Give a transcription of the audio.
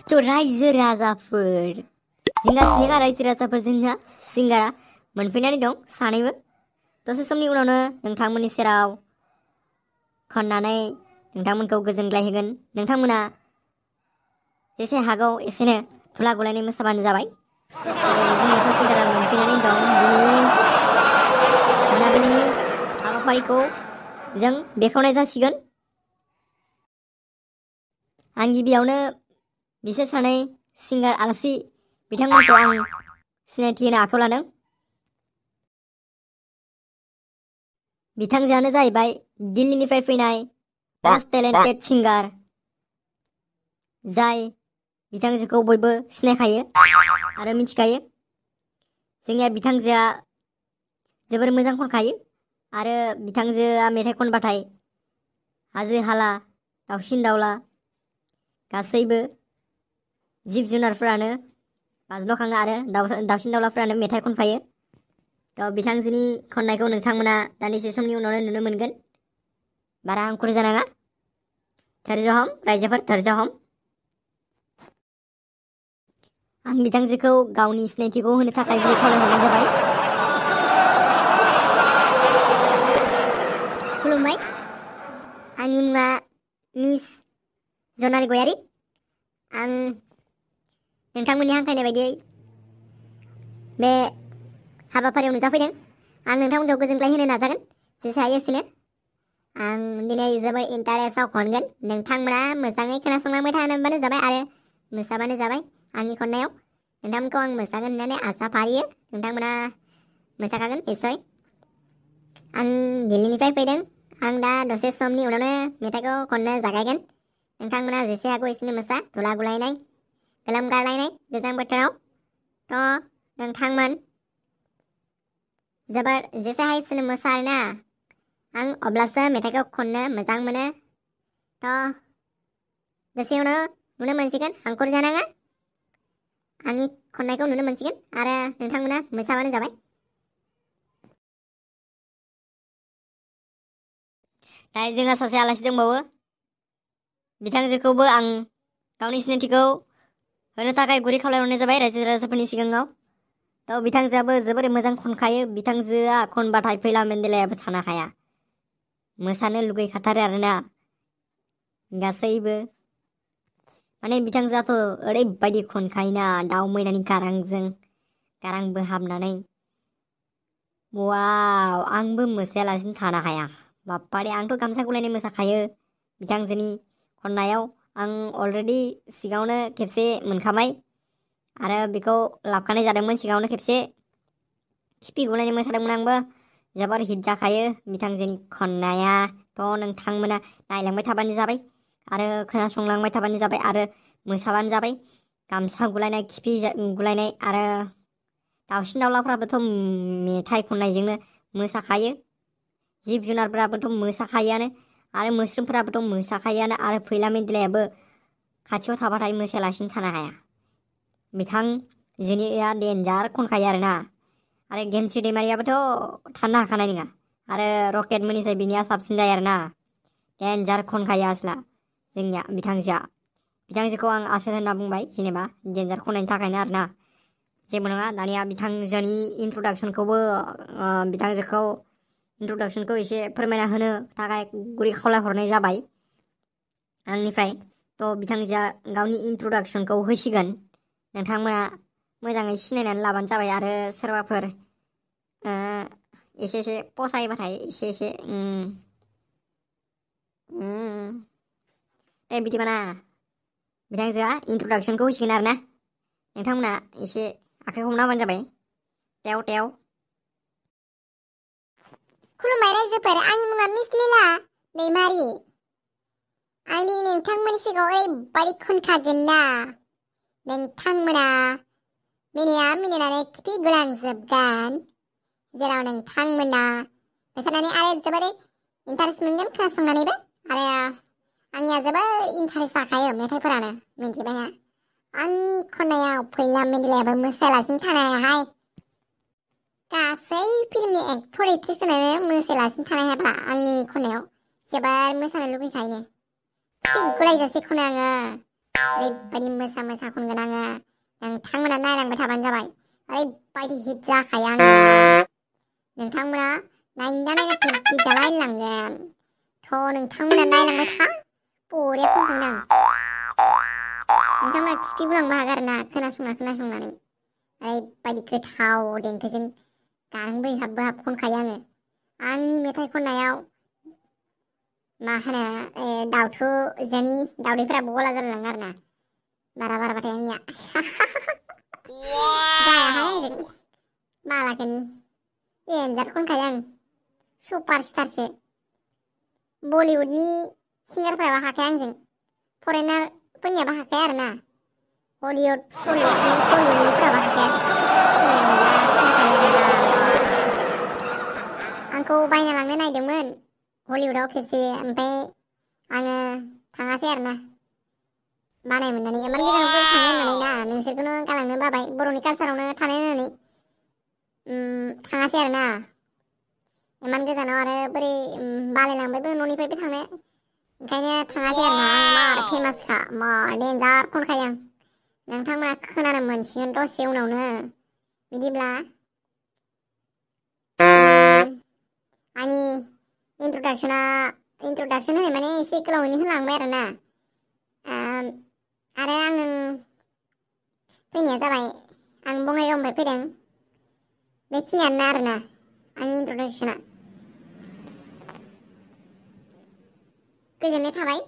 थ' रायजो राजाफोर जिंगा सिनेगा रायजो राजाफोर जोंना सिंगारा मोनफैनानै दं सानैबो दसे समनि उनावनो नोंथांमोननि सेराव खननानै नोंथांमोनखौ गोजोनग्लाय होगोन। नोंथांमोना जेसे हागौ एसेनो धुला गलायनाय मोसाबानो जाबाय। जोंनियाथ' सिंगारा मोनफैनानै दं। दिनैनि मोनाबिलिनि हाबाफारिखौ जों बेखेवनाय जासिगोन। आं गिबियावनो बिसोर सानै सिंगार आलासि बिथांमोनखौ आं सिनायथि होनो आखायाव लादों। बिथांजोआनो जाहैबाय दिल्लीनिफ्राय फैनाय मस्ट टेलेन्टेड सिंगार, जाय बिथांजोखौ बयबो सिनायखायो आरो मिथिखायो। जोंनिया बिथांजोआ जोबोर मोजां खनखायो आरो बिथांजोआ मेथाइ खनबाथाय हाजो हाला दाउसिन दाउला गासैबो जिब जुनारफोरानो बाज्ल'खाङो आरो दाउसिन दाउलाफोरानो मेथाइ खनफायो। थ' बिथांजोनि खननायखौ नोंथांमोना दान्दिसे समनि उनावनो नुनो मोनगोन। बारा हांखुर जानाङा। धैर्य हम रायजोफोर, धैर्य हम। आं बिथांजोखौ गावनि सिनायथिखौ होनो थाखाय खावलायहरनाय जाबाय। खुलुमबाय, आंनि मुङा मिस जनालि गयारि। आं नोंथांमोननि हांख्रायनाय बायदियै बे हाबाफारियाव नुजाफैदों। आं नोंथांमोनखौ गोजोनग्लाय होनो नाजागोन जेसे हायो एसेनो। आं दिनै जोबोर इन्टारेस्टआव खनगोन। नोंथांमोना मोजाङै खोनासंलांबाय थानोबानो जाबाय आरो मोसाबानो जाबाय। आंनि खननायाव नोंथांमोनखौ आं मोसागोन होननानै आसा फारियो। नोंथांमोना मोसाखागोन निस्सय। आं दिल्लीनिफ्राय फैदों। आं दा दसे समनि उनावनो मेथाइखौ खननो जागायगोन। नोंथांमोना जेसे हागौ एसेनो मोसा, धुला गुलायनाय, गोलोम गारलायनाय गोजां बोथोराव। थ' नोंथांमोन जोबोर जेसे हायो एसेनो मोसा आरोना। आं अब्लासो मेथाइखौ खननो मोजां मोनो। थ' दसे उनाव नुनो मोनसिगोन, हांखुर जानाङा। आंनि खननायखौ नुनो मोनसिगोन आरो नोंथांमोना मोसाबानो जाबाय। दा जोंहा सासे आलासि दंबावो। बिथांजोखौबो आं गावनि सिनायथिखौ होनो थाखाय गुरै खावलायहरनाय जाबाय रायजो राजाफोरनि सिगाङाव। थ' बिथांजोआबो जोबोर मोजां खनखायो। बिथांजोआ खनबाथाय फैला मेन्देलायाबो थानो हाया। मोसानो लुगैखाथारो आरोना गासैबो। माने बिथांजोआथ' ओरैबायदि खनखायोना दाउ मैनानि गारांजों गारां बोहाबनानै। वाव, आंबो मोसायालासिनो थानो हाया। बाप्पारे, आंथ' गामसा गलायनाय मोसाखायो बिथांजोनि खननायाव। आं अलरेडि सिगाङावनो खेबसे मोनखाबाय आरो बेखौ लाबखानाय जादोंमोन सिगाङावनो खेबसे। खिफि गलायनाय मोसादोंमोन आंबो। जोबोर हिट जाखायो बिथांजोनि खननाया। थ' नोंथांमोना नायलांबाय थाबानो जाबाय आरो खोनासंलांबाय थाबानो जाबाय आरो मोसाबानो जाबाय। गामसा गुलायनाय, खिफि गुलायनाय आरो दाउसिन दाउलाफ्राबोथ' मेथाइ खननायजोंनो मोसाखायो। जिब जुनारफोराबोथ' मोसाखायोआनो आरो मोस्रोमफोराबोथ' मोसाखायोआनो आरो फैला मेन्देलायाबो खाथियाव थाबाथाय मोसायालासिनो थानो हाया। बिथांजोनिया देन्जार खनखायो आरोना। आरो गेमस्रि दैमारियाबोथ' थानो हाखानाय नङा। आरो रकेट मोननिसाय बिनिया साबसिन जायो आरोना। देन्जार खनखायो आसोला जोंनिया बिथांजोआ। बिथांजोखौ आं आसोल होनना बुंबाय जेनेबा देन्जार खननायनि थाखायनो आरोना। जेबो नङा। दानिया बिथांजोनि बिथांजोखौ इन्ट्रडाक्सनखौ एसे फोरमायना होनो थाखाय गुरै खावलायहरनाय जाबाय आंनिफ्राय। थ' बिथांजोआ गावनि इन्ट्रडाक्सनखौ होसिगोन। नोंथांमोना मोजाङै सिनायनानै लाबानो जाबाय आरो सोरबाफोर एसे एसे फसायबाथाय एसे एसे दे बिदिबाना बिथांजोआ इन्ट्रडाक्सनखौ होसिगोन आरोना। नोंथांमोना एसे आखाइ हमना होबानो जाबाय। टेव टेव। खुलुमबाय रायजोफोर, आंनि मुङा मिस लिला दैमारि। आं दिनै नोंथांमोननि सिगाङाव ओरैबायदि खनखागोन ना, नोंथांमोना मिनिनानै खिफि गुलांजोबगोन। जेराव नोंथांमोना मोसानानै आरो जोबोरै इन्टारेस्ट मोनगोन खोनासंनानैबो। आरो आंनिया जोबोर इन्टारेस्ट जाखायो मेथाइफोरानो, मिन्थिबायना। आंनि खननायाव फैला मेन्देलायाबो मोसायालासिनो थानो हायाहाय। गासै फिल्मनि एक्टर एक्ट्रिसफोरानो मोसायालासिनो थानो हायाब्ला आंनि खननायाव जोबोर मोसानो लुगैखायो। खिफि गुलायजासे खनो आङो। ओरैबायदि मोसा मोसा खनगोन आङो नोंथांमोना नायलांबाय थाबानो जाबाय ओरैबायदि हिट जाखायो आङो नोंथांमोना नायना नायना हिट जालायलांगोन थ' नोंथांमोना नायलांबाय था बरिया खनखांदों नोंथांमोना खिफिबोलांबो हागोन आरोना खोनासंनानै ओरैबायदि गोथाव देंखोजों गारां बोहाब बोहाब खनखायो आङो आंनि मेथाइ खननायाव मा होनो दाउथु जोंनि दाउदैफोराबो गला जालायलाङो आरोना बारा बाराबाथाय आंनिया जायाहाय आंजों मालाखोनि एन्जार खनखायो आं सुपारस्टारसो बलिउडनि सिंगारफोराबो हाखाया आंजों फरेनारफोरनियाबो हाखाया आरोना हलिउडनिफोराबो हाखाया आंखौ बायना लांनो नायदोंमोन हलिउडआव खेबसे ओमफ्राय आङो थाङासै आरोना बानाय मोननानै इमान गोजानाव बोरै थांनो होननानै ना नोंसोरखौनो गालांनो बाबाय बर'नि कालसारावनो थानो होननानै थाङासै आरोना इमान गोजानाव आरो बोरै बालायलांबायबो न'निफ्रायबो थांनो ओंखायनो थाङासै आरोना आं मार फेमासखा मार डेन्जार खनखायो आं नोंथांमोना खोनानो मोनसिगोन दसे उनावनो बिदिब्ला आंनि इन्ट्रडाक्सन होनाय माने एसे गोलावैनो होलांबाय आरोना आरो आं फैनाया जाबाय आं बङाइगावनिफ्राय फैदों बेखिनियानो आरोना आंनि इन्ट्रडाक्सना गोजोननाय थाबाय